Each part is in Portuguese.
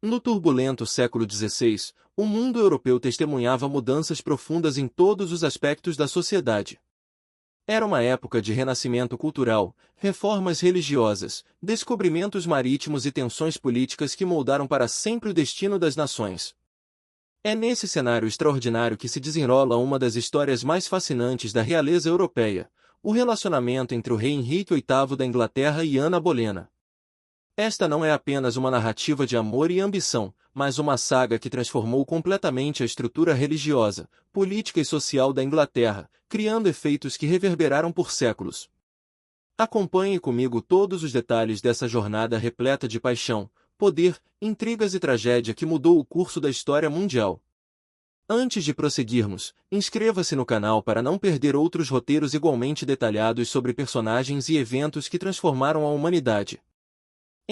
No turbulento século XVI, o mundo europeu testemunhava mudanças profundas em todos os aspectos da sociedade. Era uma época de renascimento cultural, reformas religiosas, descobrimentos marítimos e tensões políticas que moldaram para sempre o destino das nações. É nesse cenário extraordinário que se desenrola uma das histórias mais fascinantes da realeza europeia, o relacionamento entre o rei Henrique VIII da Inglaterra e Ana Bolena. Esta não é apenas uma narrativa de amor e ambição, mas uma saga que transformou completamente a estrutura religiosa, política e social da Inglaterra, criando efeitos que reverberaram por séculos. Acompanhe comigo todos os detalhes dessa jornada repleta de paixão, poder, intrigas e tragédia que mudou o curso da história mundial. Antes de prosseguirmos, inscreva-se no canal para não perder outros roteiros igualmente detalhados sobre personagens e eventos que transformaram a humanidade.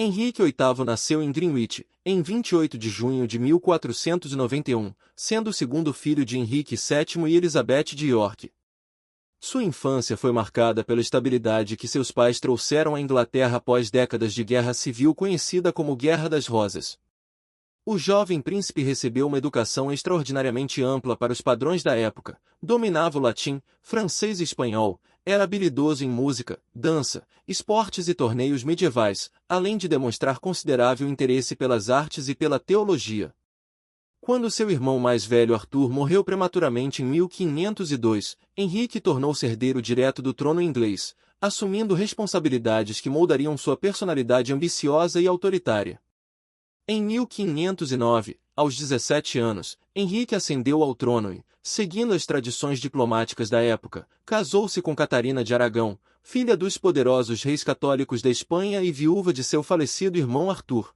Henrique VIII nasceu em Greenwich, em 28 de junho de 1491, sendo o segundo filho de Henrique VII e Elizabeth de York. Sua infância foi marcada pela estabilidade que seus pais trouxeram à Inglaterra após décadas de guerra civil conhecida como Guerra das Rosas. O jovem príncipe recebeu uma educação extraordinariamente ampla para os padrões da época, dominava o latim, francês e espanhol, era habilidoso em música, dança, esportes e torneios medievais, além de demonstrar considerável interesse pelas artes e pela teologia. Quando seu irmão mais velho Arthur morreu prematuramente em 1502, Henrique tornou-se herdeiro direto do trono inglês, assumindo responsabilidades que moldariam sua personalidade ambiciosa e autoritária. Em 1509, aos 17 anos, Henrique ascendeu ao trono e, seguindo as tradições diplomáticas da época, casou-se com Catarina de Aragão, filha dos poderosos reis católicos da Espanha e viúva de seu falecido irmão Arthur.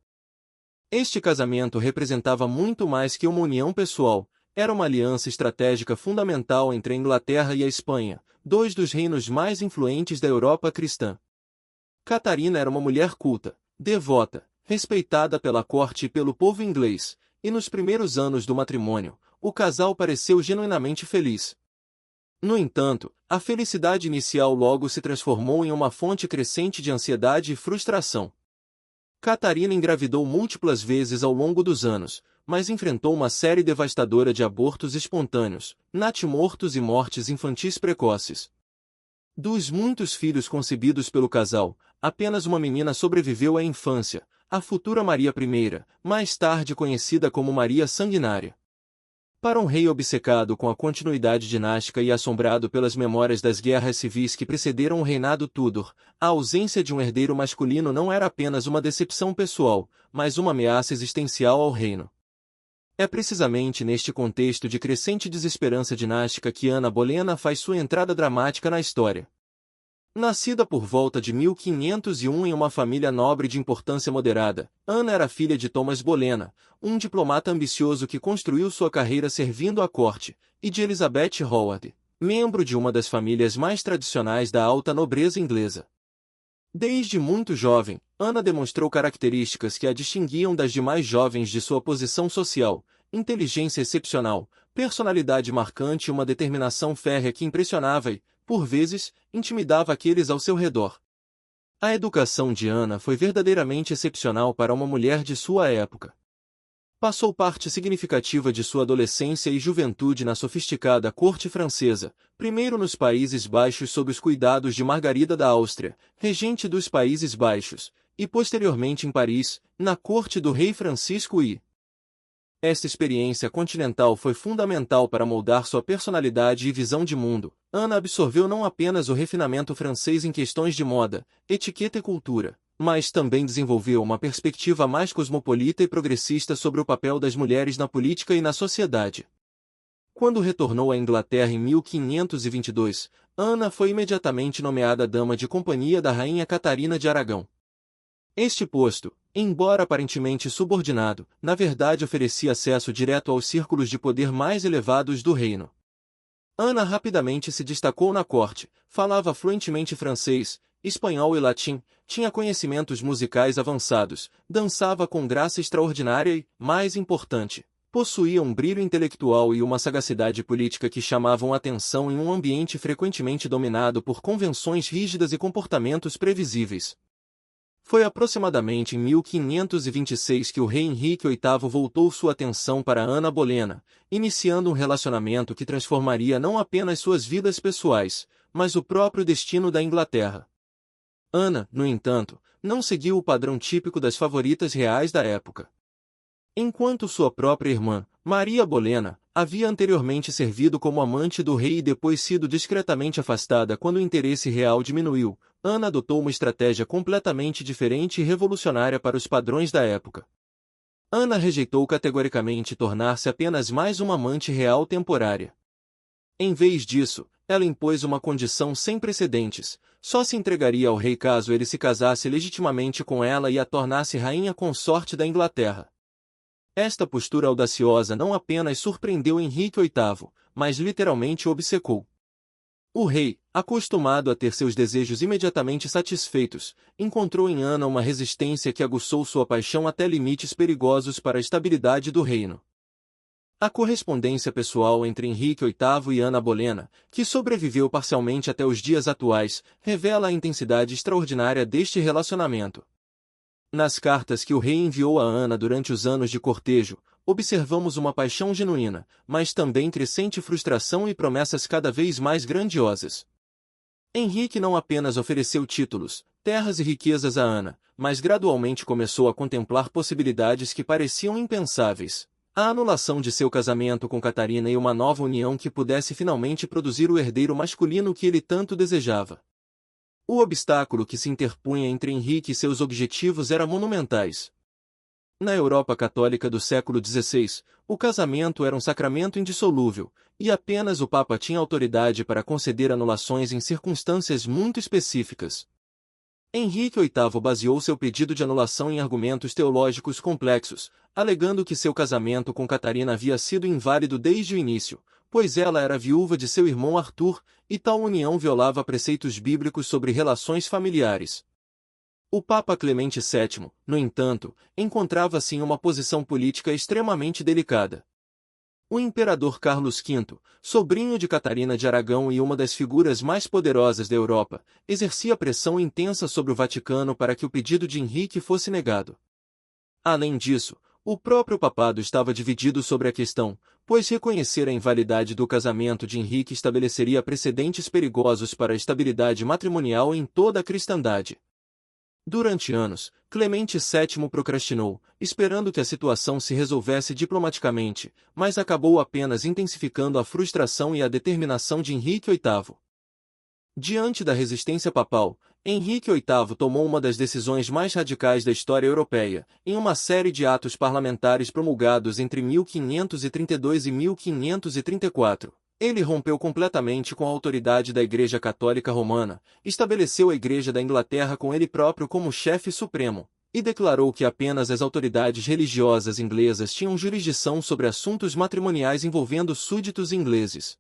Este casamento representava muito mais que uma união pessoal, era uma aliança estratégica fundamental entre a Inglaterra e a Espanha, dois dos reinos mais influentes da Europa cristã. Catarina era uma mulher culta, devota, respeitada pela corte e pelo povo inglês, e nos primeiros anos do matrimônio, o casal pareceu genuinamente feliz. No entanto, a felicidade inicial logo se transformou em uma fonte crescente de ansiedade e frustração. Catarina engravidou múltiplas vezes ao longo dos anos, mas enfrentou uma série devastadora de abortos espontâneos, natimortos e mortes infantis precoces. Dos muitos filhos concebidos pelo casal, apenas uma menina sobreviveu à infância, a futura Maria I, mais tarde conhecida como Maria Sanguinária. Para um rei obcecado com a continuidade dinástica e assombrado pelas memórias das guerras civis que precederam o reinado Tudor, a ausência de um herdeiro masculino não era apenas uma decepção pessoal, mas uma ameaça existencial ao reino. É precisamente neste contexto de crescente desesperança dinástica que Ana Bolena faz sua entrada dramática na história. Nascida por volta de 1501 em uma família nobre de importância moderada, Ana era filha de Thomas Bolena, um diplomata ambicioso que construiu sua carreira servindo à corte, e de Elizabeth Howard, membro de uma das famílias mais tradicionais da alta nobreza inglesa. Desde muito jovem, Ana demonstrou características que a distinguiam das demais jovens de sua posição social: inteligência excepcional, personalidade marcante e uma determinação férrea que impressionava e, por vezes, intimidava aqueles ao seu redor. A educação de Ana foi verdadeiramente excepcional para uma mulher de sua época. Passou parte significativa de sua adolescência e juventude na sofisticada corte francesa, primeiro nos Países Baixos sob os cuidados de Margarida da Áustria, regente dos Países Baixos, e posteriormente em Paris, na corte do rei Francisco I. Esta experiência continental foi fundamental para moldar sua personalidade e visão de mundo. Ana absorveu não apenas o refinamento francês em questões de moda, etiqueta e cultura, mas também desenvolveu uma perspectiva mais cosmopolita e progressista sobre o papel das mulheres na política e na sociedade. Quando retornou à Inglaterra em 1522, Ana foi imediatamente nomeada dama de companhia da rainha Catarina de Aragão. Este posto, embora aparentemente subordinado, na verdade oferecia acesso direto aos círculos de poder mais elevados do reino. Ana rapidamente se destacou na corte, falava fluentemente francês, espanhol e latim, tinha conhecimentos musicais avançados, dançava com graça extraordinária e, mais importante, possuía um brilho intelectual e uma sagacidade política que chamavam atenção em um ambiente frequentemente dominado por convenções rígidas e comportamentos previsíveis. Foi aproximadamente em 1526 que o rei Henrique VIII voltou sua atenção para Ana Bolena, iniciando um relacionamento que transformaria não apenas suas vidas pessoais, mas o próprio destino da Inglaterra. Ana, no entanto, não seguiu o padrão típico das favoritas reais da época. Enquanto sua própria irmã, Maria Bolena, havia anteriormente servido como amante do rei e depois sido discretamente afastada quando o interesse real diminuiu, Ana adotou uma estratégia completamente diferente e revolucionária para os padrões da época. Ana rejeitou categoricamente tornar-se apenas mais uma amante real temporária. Em vez disso, ela impôs uma condição sem precedentes: só se entregaria ao rei caso ele se casasse legitimamente com ela e a tornasse rainha consorte da Inglaterra. Esta postura audaciosa não apenas surpreendeu Henrique VIII, mas literalmente o obcecou. O rei, acostumado a ter seus desejos imediatamente satisfeitos, encontrou em Ana uma resistência que aguçou sua paixão até limites perigosos para a estabilidade do reino. A correspondência pessoal entre Henrique VIII e Ana Bolena, que sobreviveu parcialmente até os dias atuais, revela a intensidade extraordinária deste relacionamento. Nas cartas que o rei enviou a Ana durante os anos de cortejo, observamos uma paixão genuína, mas também crescente frustração e promessas cada vez mais grandiosas. Henrique não apenas ofereceu títulos, terras e riquezas a Ana, mas gradualmente começou a contemplar possibilidades que pareciam impensáveis: a anulação de seu casamento com Catarina e uma nova união que pudesse finalmente produzir o herdeiro masculino que ele tanto desejava. O obstáculo que se interpunha entre Henrique e seus objetivos era monumentais. Na Europa católica do século XVI, o casamento era um sacramento indissolúvel, e apenas o Papa tinha autoridade para conceder anulações em circunstâncias muito específicas. Henrique VIII baseou seu pedido de anulação em argumentos teológicos complexos, alegando que seu casamento com Catarina havia sido inválido desde o início, pois ela era viúva de seu irmão Arthur, e tal união violava preceitos bíblicos sobre relações familiares. O Papa Clemente VII, no entanto, encontrava-se em uma posição política extremamente delicada. O imperador Carlos V, sobrinho de Catarina de Aragão e uma das figuras mais poderosas da Europa, exercia pressão intensa sobre o Vaticano para que o pedido de Henrique fosse negado. Além disso, o próprio papado estava dividido sobre a questão, pois reconhecer a invalidade do casamento de Henrique estabeleceria precedentes perigosos para a estabilidade matrimonial em toda a cristandade. Durante anos, Clemente VII procrastinou, esperando que a situação se resolvesse diplomaticamente, mas acabou apenas intensificando a frustração e a determinação de Henrique VIII. Diante da resistência papal, Henrique VIII tomou uma das decisões mais radicais da história europeia, em uma série de atos parlamentares promulgados entre 1532 e 1534. Ele rompeu completamente com a autoridade da Igreja Católica Romana, estabeleceu a Igreja da Inglaterra com ele próprio como chefe supremo, e declarou que apenas as autoridades religiosas inglesas tinham jurisdição sobre assuntos matrimoniais envolvendo súditos ingleses.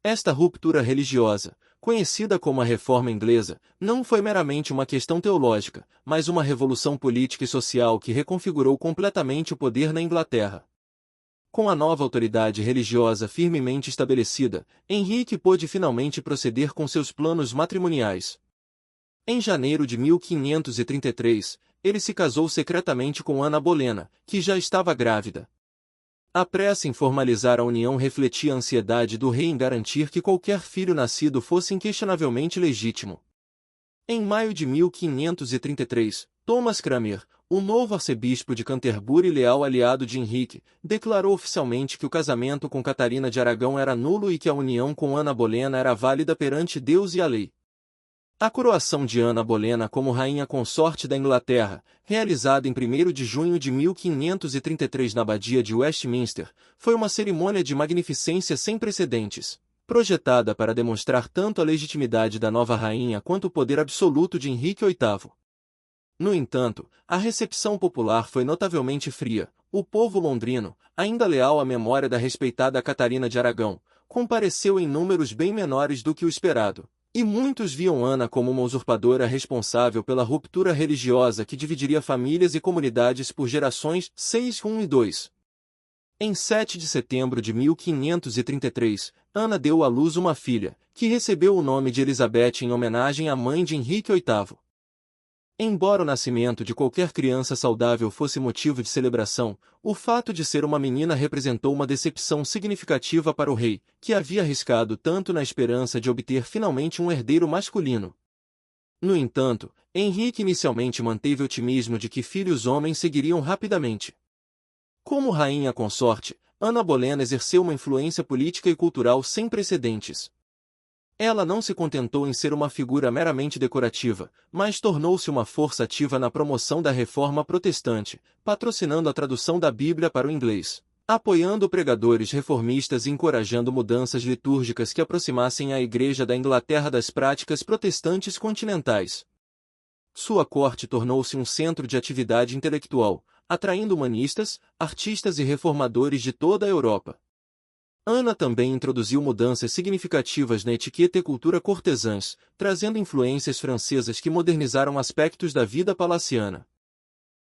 Esta ruptura religiosa, conhecida como a Reforma Inglesa, não foi meramente uma questão teológica, mas uma revolução política e social que reconfigurou completamente o poder na Inglaterra. Com a nova autoridade religiosa firmemente estabelecida, Henrique pôde finalmente proceder com seus planos matrimoniais. Em janeiro de 1533, ele se casou secretamente com Ana Bolena, que já estava grávida. A pressa em formalizar a união refletia a ansiedade do rei em garantir que qualquer filho nascido fosse inquestionavelmente legítimo. Em maio de 1533, Thomas Cranmer, o novo arcebispo de Canterbury e leal aliado de Henrique, declarou oficialmente que o casamento com Catarina de Aragão era nulo e que a união com Ana Bolena era válida perante Deus e a lei. A coroação de Ana Bolena como rainha consorte da Inglaterra, realizada em 1º de junho de 1533 na abadia de Westminster, foi uma cerimônia de magnificência sem precedentes, projetada para demonstrar tanto a legitimidade da nova rainha quanto o poder absoluto de Henrique VIII. No entanto, a recepção popular foi notavelmente fria. O povo londrino, ainda leal à memória da respeitada Catarina de Aragão, compareceu em números bem menores do que o esperado, e muitos viam Ana como uma usurpadora responsável pela ruptura religiosa que dividiria famílias e comunidades por gerações 6, 1 e 2. Em 7 de setembro de 1533, Ana deu à luz uma filha, que recebeu o nome de Elizabeth em homenagem à mãe de Henrique VIII. Embora o nascimento de qualquer criança saudável fosse motivo de celebração, o fato de ser uma menina representou uma decepção significativa para o rei, que havia arriscado tanto na esperança de obter finalmente um herdeiro masculino. No entanto, Henrique inicialmente manteve otimismo de que filhos homens seguiriam rapidamente. Como rainha consorte, Ana Bolena exerceu uma influência política e cultural sem precedentes. Ela não se contentou em ser uma figura meramente decorativa, mas tornou-se uma força ativa na promoção da reforma protestante, patrocinando a tradução da Bíblia para o inglês, apoiando pregadores reformistas e encorajando mudanças litúrgicas que aproximassem a Igreja da Inglaterra das práticas protestantes continentais. Sua corte tornou-se um centro de atividade intelectual, atraindo humanistas, artistas e reformadores de toda a Europa. Ana também introduziu mudanças significativas na etiqueta e cultura cortesãs, trazendo influências francesas que modernizaram aspectos da vida palaciana.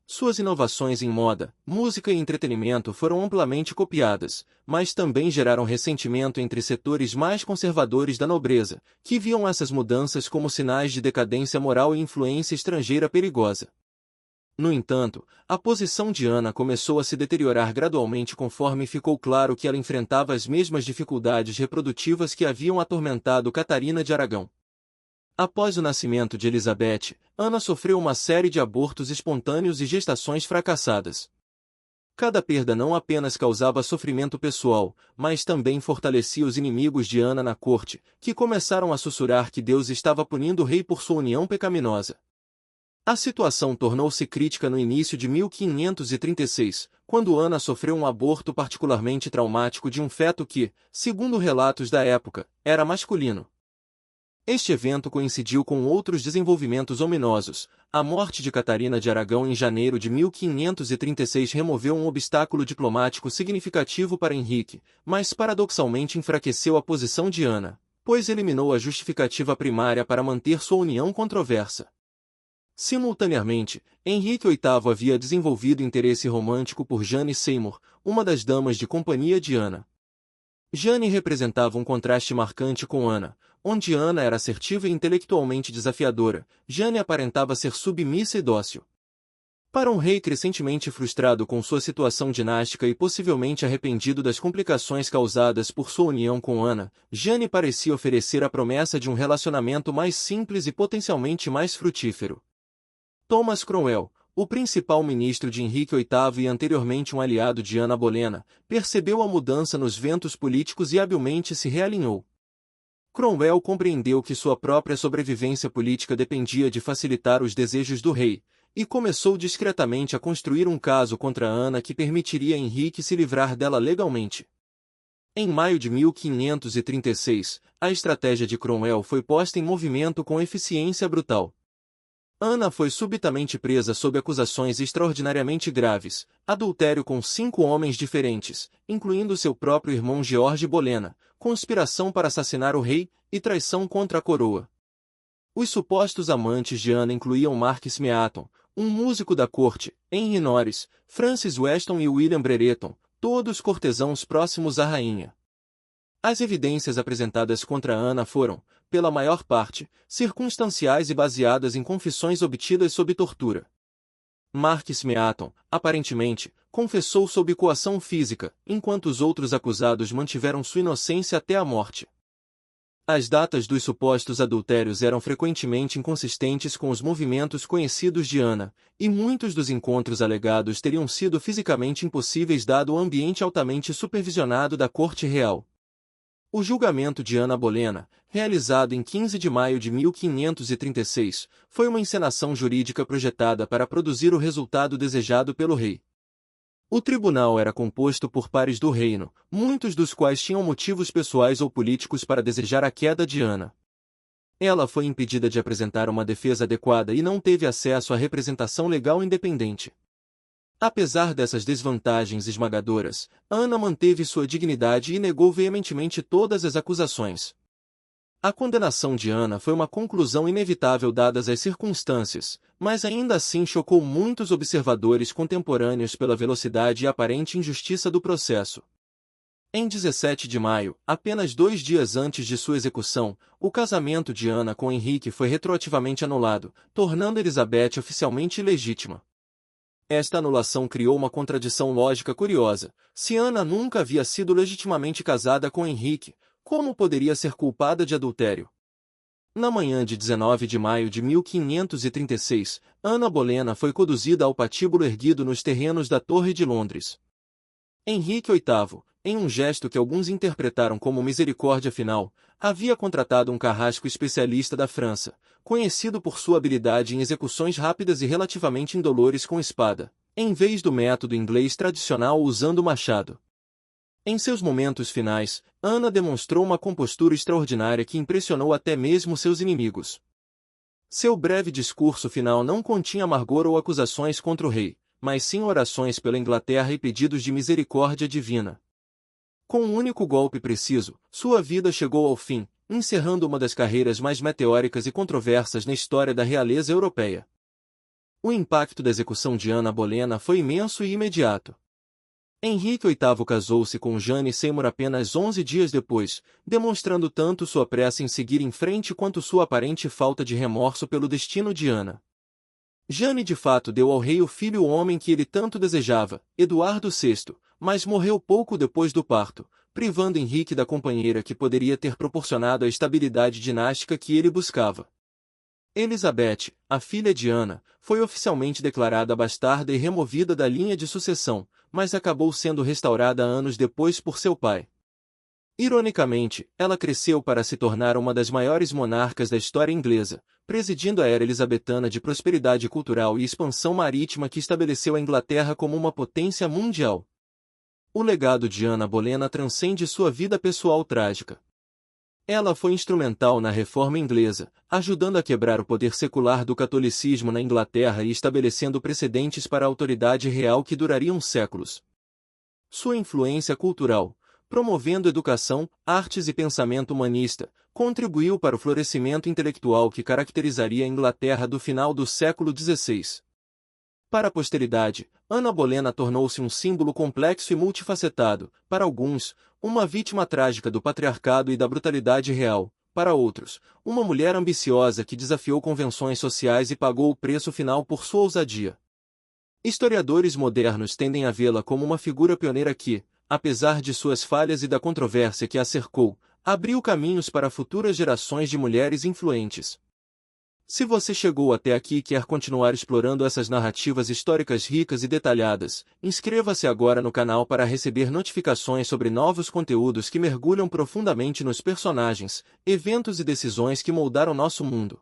Suas inovações em moda, música e entretenimento foram amplamente copiadas, mas também geraram ressentimento entre setores mais conservadores da nobreza, que viam essas mudanças como sinais de decadência moral e influência estrangeira perigosa. No entanto, a posição de Ana começou a se deteriorar gradualmente conforme ficou claro que ela enfrentava as mesmas dificuldades reprodutivas que haviam atormentado Catarina de Aragão. Após o nascimento de Elizabeth, Ana sofreu uma série de abortos espontâneos e gestações fracassadas. Cada perda não apenas causava sofrimento pessoal, mas também fortalecia os inimigos de Ana na corte, que começaram a sussurrar que Deus estava punindo o rei por sua união pecaminosa. A situação tornou-se crítica no início de 1536, quando Ana sofreu um aborto particularmente traumático de um feto que, segundo relatos da época, era masculino. Este evento coincidiu com outros desenvolvimentos ominosos. A morte de Catarina de Aragão em janeiro de 1536 removeu um obstáculo diplomático significativo para Henrique, mas paradoxalmente enfraqueceu a posição de Ana, pois eliminou a justificativa primária para manter sua união controversa. Simultaneamente, Henrique VIII havia desenvolvido interesse romântico por Jane Seymour, uma das damas de companhia de Ana. Jane representava um contraste marcante com Ana, onde Ana era assertiva e intelectualmente desafiadora, Jane aparentava ser submissa e dócil. Para um rei crescentemente frustrado com sua situação dinástica e possivelmente arrependido das complicações causadas por sua união com Ana, Jane parecia oferecer a promessa de um relacionamento mais simples e potencialmente mais frutífero. Thomas Cromwell, o principal ministro de Henrique VIII e anteriormente um aliado de Ana Bolena, percebeu a mudança nos ventos políticos e habilmente se realinhou. Cromwell compreendeu que sua própria sobrevivência política dependia de facilitar os desejos do rei, e começou discretamente a construir um caso contra Ana que permitiria a Henrique se livrar dela legalmente. Em maio de 1536, a estratégia de Cromwell foi posta em movimento com eficiência brutal. Ana foi subitamente presa sob acusações extraordinariamente graves, adultério com 5 homens diferentes, incluindo seu próprio irmão George Bolena, conspiração para assassinar o rei e traição contra a coroa. Os supostos amantes de Ana incluíam Marquis Meaton, um músico da corte, Henry Norris, Francis Weston e William Brereton, todos cortesãos próximos à rainha. As evidências apresentadas contra Ana foram, pela maior parte, circunstanciais e baseadas em confissões obtidas sob tortura. Marquis Meaton, aparentemente, confessou sob coação física, enquanto os outros acusados mantiveram sua inocência até a morte. As datas dos supostos adultérios eram frequentemente inconsistentes com os movimentos conhecidos de Ana, e muitos dos encontros alegados teriam sido fisicamente impossíveis dado o ambiente altamente supervisionado da corte real. O julgamento de Ana Bolena, realizado em 15 de maio de 1536, foi uma encenação jurídica projetada para produzir o resultado desejado pelo rei. O tribunal era composto por pares do reino, muitos dos quais tinham motivos pessoais ou políticos para desejar a queda de Ana. Ela foi impedida de apresentar uma defesa adequada e não teve acesso à representação legal independente. Apesar dessas desvantagens esmagadoras, Ana manteve sua dignidade e negou veementemente todas as acusações. A condenação de Ana foi uma conclusão inevitável dadas as circunstâncias, mas ainda assim chocou muitos observadores contemporâneos pela velocidade e aparente injustiça do processo. Em 17 de maio, apenas 2 dias antes de sua execução, o casamento de Ana com Henrique foi retroativamente anulado, tornando Elizabeth oficialmente ilegítima. Esta anulação criou uma contradição lógica curiosa. Se Ana nunca havia sido legitimamente casada com Henrique, como poderia ser culpada de adultério? Na manhã de 19 de maio de 1536, Ana Bolena foi conduzida ao patíbulo erguido nos terrenos da Torre de Londres. Henrique VIII, em um gesto que alguns interpretaram como misericórdia final, havia contratado um carrasco especialista da França, conhecido por sua habilidade em execuções rápidas e relativamente indolores com espada, em vez do método inglês tradicional usando o machado. Em seus momentos finais, Ana demonstrou uma compostura extraordinária que impressionou até mesmo seus inimigos. Seu breve discurso final não continha amargor ou acusações contra o rei, mas sim orações pela Inglaterra e pedidos de misericórdia divina. Com um único golpe preciso, sua vida chegou ao fim, encerrando uma das carreiras mais meteóricas e controversas na história da realeza europeia. O impacto da execução de Ana Bolena foi imenso e imediato. Henrique VIII casou-se com Jane Seymour apenas 11 dias depois, demonstrando tanto sua pressa em seguir em frente quanto sua aparente falta de remorso pelo destino de Ana. Jane de fato deu ao rei o filho o homem que ele tanto desejava, Eduardo VI, mas morreu pouco depois do parto, privando Henrique da companheira que poderia ter proporcionado a estabilidade dinástica que ele buscava. Elizabeth, a filha de Ana, foi oficialmente declarada bastarda e removida da linha de sucessão, mas acabou sendo restaurada anos depois por seu pai. Ironicamente, ela cresceu para se tornar uma das maiores monarcas da história inglesa, presidindo a era elizabetana de prosperidade cultural e expansão marítima que estabeleceu a Inglaterra como uma potência mundial. O legado de Ana Bolena transcende sua vida pessoal trágica. Ela foi instrumental na reforma inglesa, ajudando a quebrar o poder secular do catolicismo na Inglaterra e estabelecendo precedentes para a autoridade real que durariam séculos. Sua influência cultural, promovendo educação, artes e pensamento humanista, contribuiu para o florescimento intelectual que caracterizaria a Inglaterra do final do século XVI. Para a posteridade, Ana Bolena tornou-se um símbolo complexo e multifacetado, para alguns, uma vítima trágica do patriarcado e da brutalidade real, para outros, uma mulher ambiciosa que desafiou convenções sociais e pagou o preço final por sua ousadia. Historiadores modernos tendem a vê-la como uma figura pioneira que, apesar de suas falhas e da controvérsia que a cercou, abriu caminhos para futuras gerações de mulheres influentes. Se você chegou até aqui e quer continuar explorando essas narrativas históricas ricas e detalhadas, inscreva-se agora no canal para receber notificações sobre novos conteúdos que mergulham profundamente nos personagens, eventos e decisões que moldaram nosso mundo.